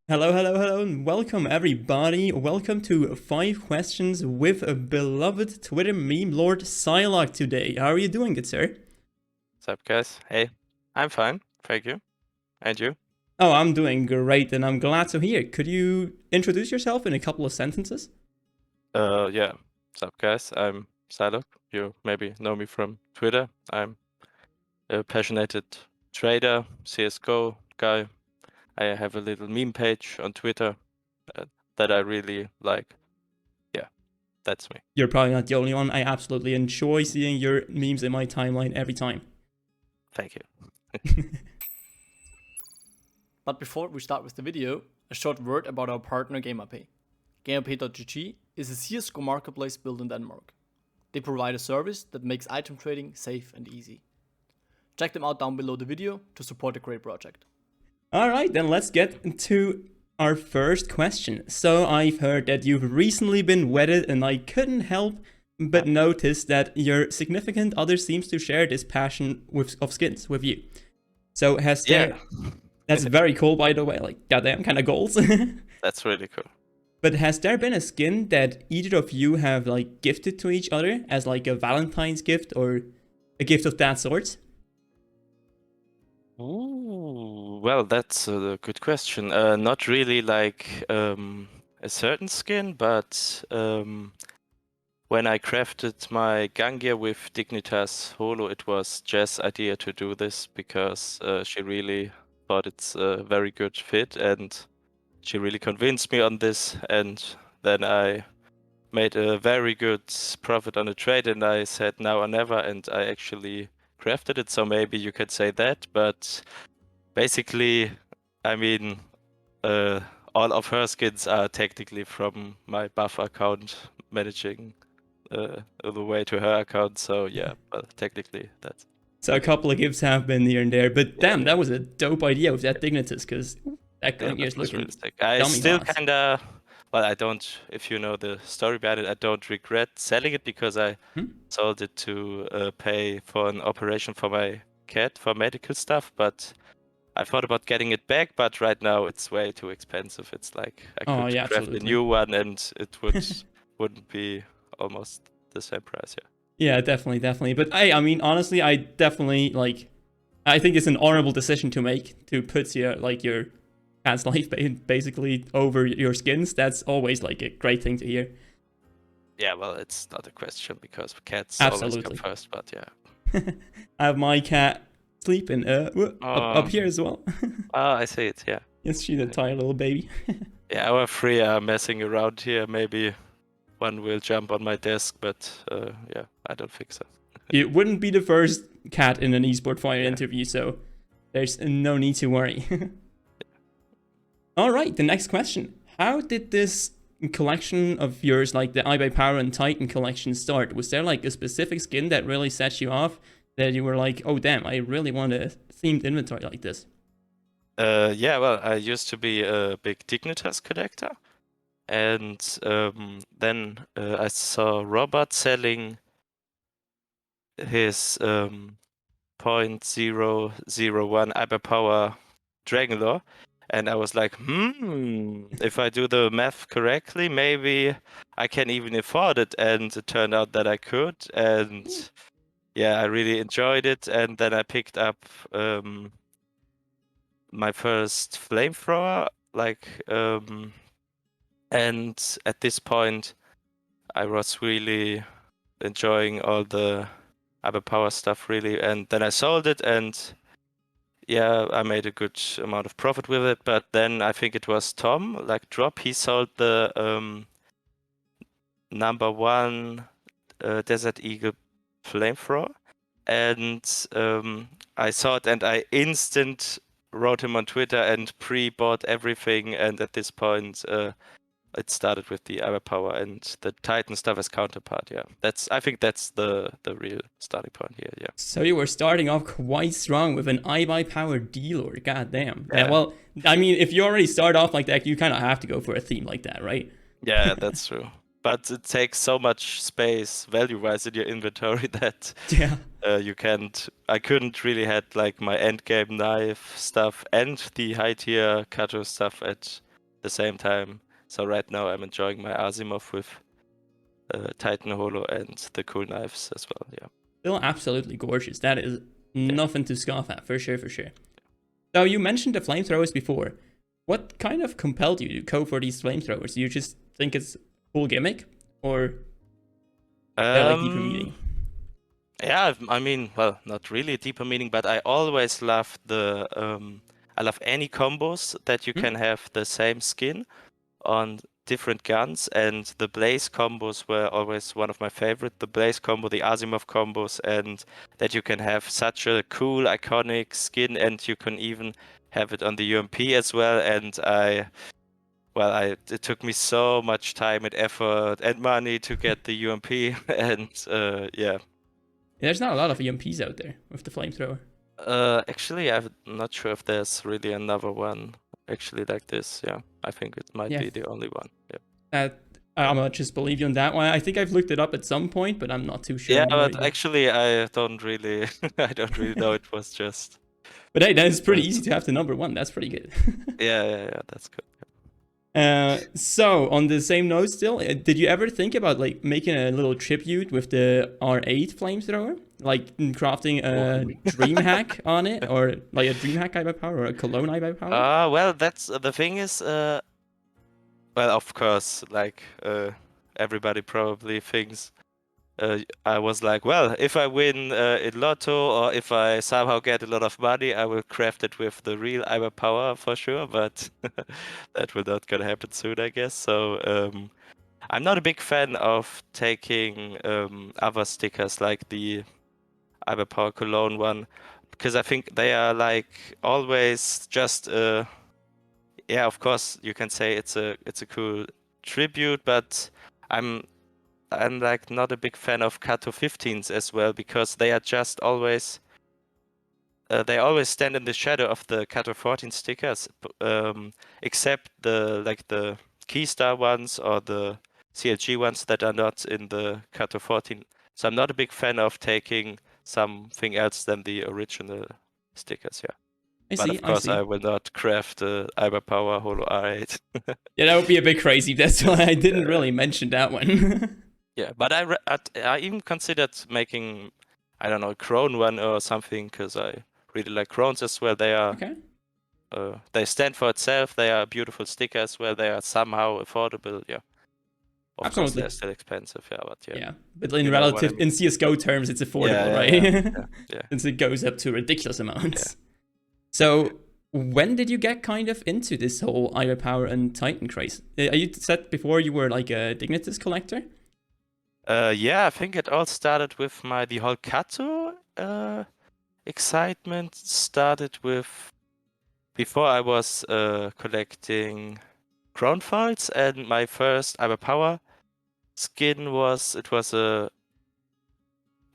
Hello, hello, hello, and welcome everybody. Welcome to 5 questions with a beloved Twitter meme lord Cylock today. How are you doing, good sir? What's up, guys? Hey, I'm fine, thank you. And you? Oh, I'm doing great, and I'm glad to hear. Could you introduce yourself in a couple of sentences? Yeah. What's up, guys? I'm Cylock. You maybe know me from Twitter. I'm a passionate trader, CSGO guy. I have a little meme page on Twitter that I really like. Yeah, that's me. You're probably not the only one. I absolutely enjoy seeing your memes in my timeline every time. Thank you. But before we start with the video, a short word about our partner GamerPay. GamerPay.gg is a CSGO marketplace built in Denmark. They provide a service that makes item trading safe and easy. Check them out down below the video to support a great project. All right, then let's get to our first question. So I've heard that you've recently been wedded, and I couldn't help but notice that your significant other seems to share this passion of skins with you. So has there? Yeah, That's very cool, by the way. Like goddamn, kind of goals. that's really cool. But has there been a skin that either of you have like gifted to each other as like a Valentine's gift or a gift of that sort? Ooh, well, that's a good question. Not really like a certain skin, but when I crafted my Gangia with Dignitas Holo, it was Jess' idea to do this because she really thought it's a very good fit, and she really convinced me on this. And then I made a very good profit on the trade, and I said now or never, and I actually crafted it. So maybe you could say that, but basically, I mean, all of her skins are technically from my buff account managing the way to her account. So yeah, but technically that's So a couple of gifts have been here and there, but yeah, damn, yeah, that was a dope idea with that Dignitas, because that yeah, Gangia that is was looking really sick. I dummy still fast. kinda, well, I don't. If you know the story behind it, I don't regret selling it because I Hmm? sold it to pay for an operation for my cat for medical stuff, but. I thought about getting it back, but right now it's way too expensive. It's like I Oh could yeah, craft a absolutely. new one and it wouldn't be almost the same price, yeah. Yeah, definitely, definitely. But I mean, honestly, I definitely like. I think it's an honorable decision to make to put your cat's life basically over your skins. That's always like a great thing to hear. Yeah, well, it's not a question because cats always come Absolutely. first, but yeah. I have my cat sleeping up here Um, as well. I see it, yeah. Yes, she's a tiny little baby. Yeah, our three are messing around here. Maybe one will jump on my desk, but yeah, I don't think so. It wouldn't be the first cat in an EsportFire Yeah. interview, so there's no need to worry. All right, the next question. How did this collection of yours, like the iBuy Power and Titan collection, start? Was there like a specific skin that really set you off that you were like, oh damn, I really want a themed inventory like this? Yeah, well, I used to be a big Dignitas collector, and then I saw Robert selling his .001 Hyperpower Dragonlore, and I was like, if I do the math correctly, maybe I can even afford it. And it turned out that I could, and yeah, I really enjoyed it. And then I picked up my first flamethrower, and at this point, I was really enjoying all the other power stuff, really. And then I sold it, and yeah, I made a good amount of profit with it. But then I think it was Tom, like Drop, he sold the #1 Desert Eagle flamethrower, and I saw it, and I instant wrote him on Twitter and pre-bought everything. And at this point, it started with the Arrow Power and the Titan stuff as counterpart. Yeah, I think that's the real starting point here. Yeah. So you were starting off quite strong with an iBuy Power dealer. God damn. Yeah, Yeah. well, I mean, if you already start off like that, you kind of have to go for a theme like that, right? Yeah, that's true. But it takes so much space value-wise in your inventory that Yeah. you can't. I couldn't really had like my endgame knife stuff and the high tier Kato stuff at the same time. So right now I'm enjoying my Asimov with Titan Holo and the cool knives as well. Yeah. Still absolutely gorgeous. That is nothing to scoff at, for sure, for sure. So you mentioned the flamethrowers before. What kind of compelled you to go for these flamethrowers? Do you just think it's a cool gimmick, or like deeper meaning? Yeah, I mean, well, not really a deeper meaning, but I always love the I love any combos that you can have the same skin on different guns, and the Blaze combos were always one of my favorite. The Blaze combo, the Asimov combos, and that you can have such a cool, iconic skin, and you can even have it on the UMP as well. And it took me so much time and effort and money to get the UMP, and yeah. There's not a lot of EMPs out there with the flamethrower. Actually, I'm not sure if there's really another one actually like this. Yeah, I think it might be the only one. Yeah. I'm gonna just believe you on that one. I think I've looked it up at some point, but I'm not too sure. Yeah, but actually, I don't really know. It was just. But hey, that is pretty easy to have the number one. That's pretty good. Yeah, that's good. So on the same note still, did you ever think about like making a little tribute with the R8 flamethrower? Like crafting a dream hack on it, or like a dream hack by power, or a cologne by power? Well, that's the thing is, well, of course, like everybody probably thinks I was like, well, if I win in Lotto, or if I somehow get a lot of money, I will craft it with the real Iber Power for sure, but that will not gonna happen soon, I guess. So I'm not a big fan of taking other stickers like the Iber Power Cologne one, because I think they are like always just yeah, of course you can say it's a cool tribute, but I'm like not a big fan of Kato 15s as well, because they are just always they always stand in the shadow of the Kato 14 stickers, except the Keystar ones or the CLG ones that are not in the Kato 14. So I'm not a big fan of taking something else than the original stickers. Yeah. But of course, I will not craft the Iber Power Holo R8. Yeah, that would be a bit crazy. That's why I didn't really mention that one. Yeah, but I even considered making, I don't know, a Crone one or something, because I really like Crones as well. They are they stand for itself. They are a beautiful sticker as well. They are somehow affordable. Yeah. Of course, they're still expensive. Yeah, but yeah. Yeah, but in in CS:GO terms, it's affordable, right? Yeah. Since it goes up to ridiculous amounts. Yeah. So when did you get kind of into this whole Iber Power and Titan craze? You said before you were like a Dignitas collector? Yeah, I think it all started with the whole Kato excitement started with before I was collecting Crown Foils, and my first Iber Power skin was a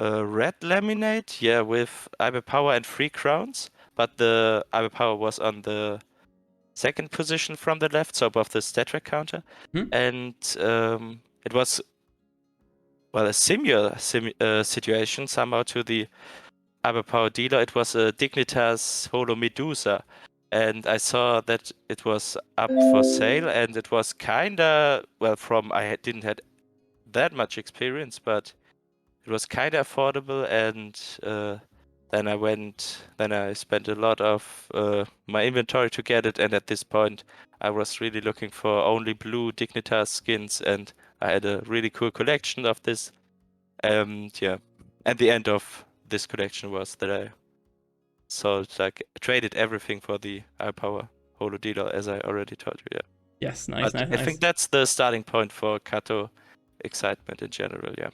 red laminate, yeah, with Iber Power and 3 crowns, but the Iber Power was on the second position from the left, so above the stat track counter, and it was a similar situation somehow to the Iber Power dealer. It was a Dignitas Holo Medusa, and I saw that it was up for sale, and it was kinda, well, I didn't have that much experience, but it was kinda affordable, and then I spent a lot of my inventory to get it, and at this point I was really looking for only blue Dignitas skins, and I had a really cool collection of this. And yeah, and the end of this collection was that I traded everything for the Iber Power Holo dealer, as I already told you. Yeah. Yes, nice. I think that's the starting point for Kato excitement in general. Yeah.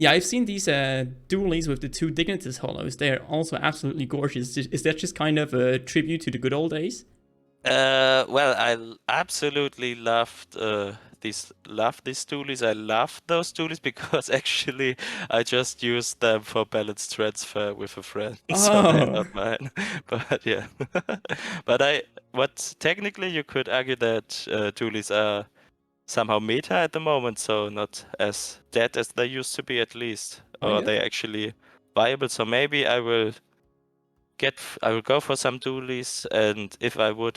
Yeah, I've seen these dualies with the 2 Dignitas holos. They're also absolutely gorgeous. Is that just kind of a tribute to the good old days? Well, I absolutely loved these dualies. I loved those dualies because actually I just used them for balance transfer with a friend. So they're not mine. But yeah. But technically you could argue that dualies are somehow meta at the moment, so not as dead as they used to be, at least. Or they're actually viable. So maybe I will go for some dualies, and if I would,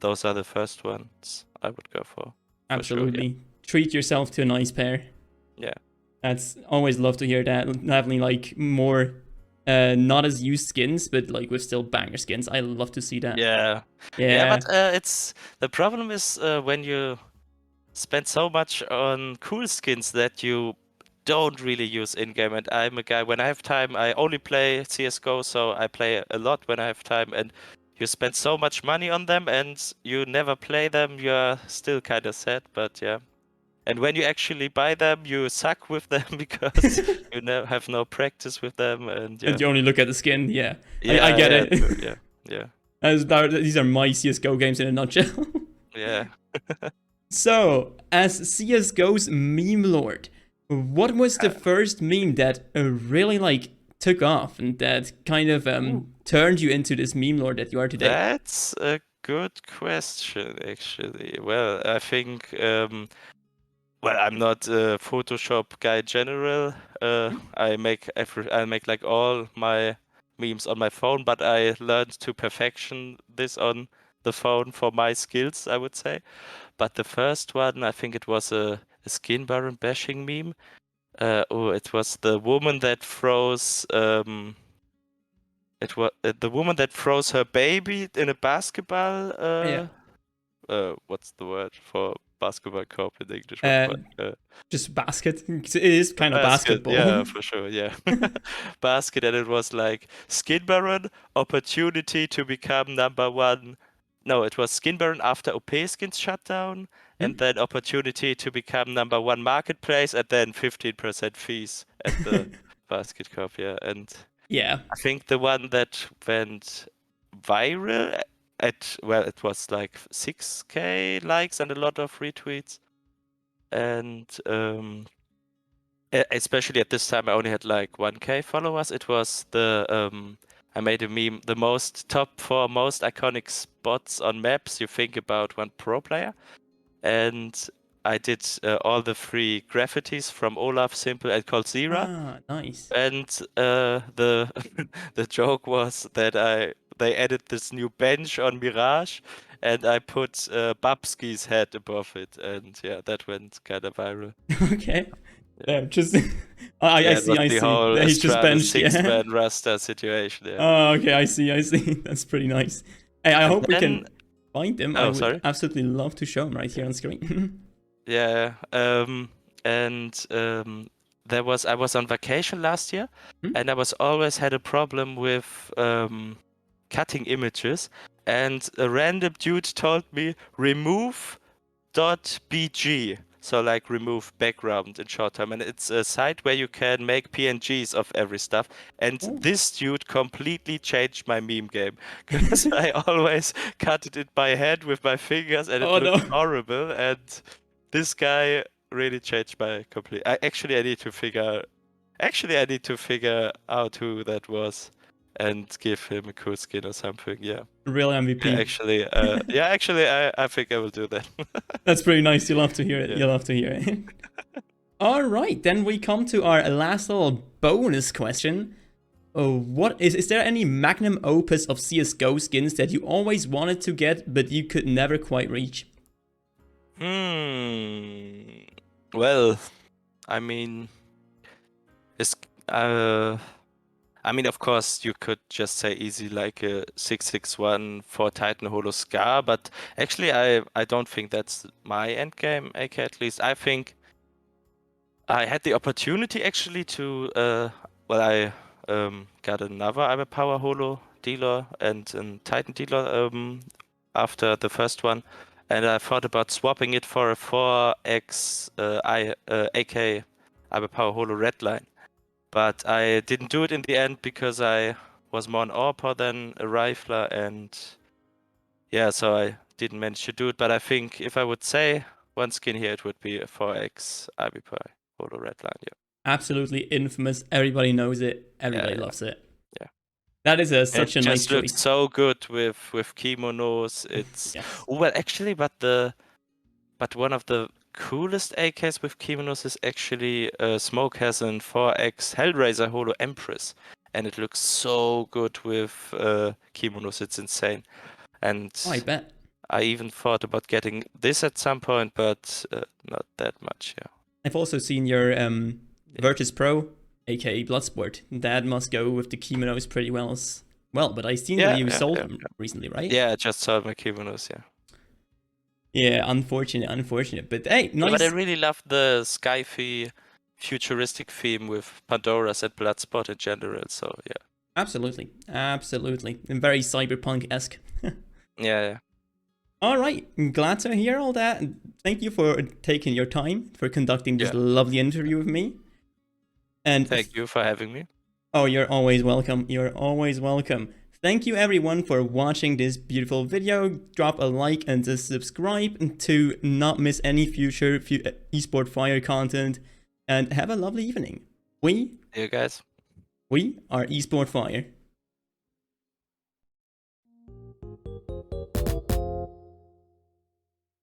those are the first ones I would go for. Absolutely. Sure, Treat yourself to a nice pair. yeah. That's always love to hear that. Having like more not as used skins, but like with still banger skins. I love to see that. Yeah. Yeah. But it's the problem is when you spend so much on cool skins that you don't really use in-game. And I'm a guy, when I have time, I only play CS:GO, so I play a lot when I have time. And you spend so much money on them, and you never play them. You're still kind of sad, but yeah. And when you actually buy them, you suck with them because you have no practice with them, and yeah. And you only look at the skin. Yeah. Yeah, I get yeah, it. true, yeah, yeah, These are my CSGO games in a nutshell. yeah. So, as CSGO's meme lord, what was the first meme that really like took off and that kind of turned you into this meme lord that you are today? That's a good question, actually. Well, I think, well, I'm not a Photoshop guy in general. I make like all my memes on my phone, but I learned to perfection this on the phone for my skills, I would say. But the first one, I think it was a skin baron bashing meme. It was the woman that throws it was the woman that throws her baby in a basketball. Yeah. What's the word for basketball court in English? Just basket. It is kind of Basket, basketball. yeah, for sure, yeah. Basket, and it was like Skin Baron, opportunity to become number one. No, it was Skin Baron after OP skins shut down, and then opportunity to become number one marketplace, and then 15% fees at the basket cup, yeah. And Yeah. I think the one that went viral it was like 6K likes and a lot of retweets. And especially at this time, I only had like 1K followers. It was I made a meme, the top 4 most iconic spots on maps you think about one pro player. And I did all the free graffitis from Olaf, Simple, and Coldzera. Ah, nice. And the the joke was that they added this new bench on Mirage, and I put Babski's head above it, and yeah, that went kind of viral. Okay. Just I Yeah, it see. was the whole He's just Estrada benched. Yeah. six-man Rasta situation. Yeah. Oh, okay. I see. That's pretty nice. Hey, I hope we can then- find him. I Oh, would sorry. absolutely love to show him right here on screen. Yeah. And I was on vacation last year, and I was always had a problem with cutting images, and a random dude told me remove .bg, so like remove background in short term, and it's a site where you can make PNGs of every stuff. And this dude completely changed my meme game because I always cut it in my head with my fingers, and it looked horrible. And this guy really changed my complete. I need to figure. Actually, I need to figure out who that was and give him a cool skin or something. Yeah. Real MVP. Yeah, actually, I think I will do that. That's pretty nice. You'll have to hear it. Yeah. You'll have to hear it. All right, then we come to our last little bonus question. What is there any magnum opus of CS:GO skins that you always wanted to get but you could never quite reach? Well, I mean, of course, you could just say easy like a 661 for Titan Holo Scar, but actually, I don't think that's my endgame, AK at least. I think I had the opportunity actually to, I got another Iber Power Holo dealer and a Titan dealer after the first one, and I thought about swapping it for a 4x AK Iber Power Holo Redline. But I didn't do it in the end because I was more an AWPer than a rifler, and yeah, so I didn't manage to do it. But I think if I would say one skin here, it would be a 4x IBP Holo Redline, yeah. Absolutely infamous. Everybody knows it. Everybody loves it. Yeah. That is such a nice choice. It just looks so good with kimonos. It's well, actually, but one of the coolest AKs with kimonos is actually Smoke has an 4x Hellraiser Holo Empress, and it looks so good with kimonos. It's insane. And I bet. I even thought about getting this at some point, but not that much. Yeah. I've also seen your Virtus Pro, aka Bloodsport. That must go with the kimonos pretty well as well. But I seen that you sold them recently, right? Yeah, I just sold my kimonos. Yeah. Yeah, unfortunate. But hey, nice. But I really love the sci-fi futuristic theme with Pandora's and Bloodsport in general. So yeah. Absolutely. And very cyberpunk-esque. Yeah. All right, I'm glad to hear all that. Thank you for taking your time for conducting this lovely interview with me. And thank you for having me. Oh, you're always welcome. Thank you everyone for watching this beautiful video. Drop a like and a subscribe to not miss any future EsportFire content. And have a lovely evening. We See you guys. We are EsportFire.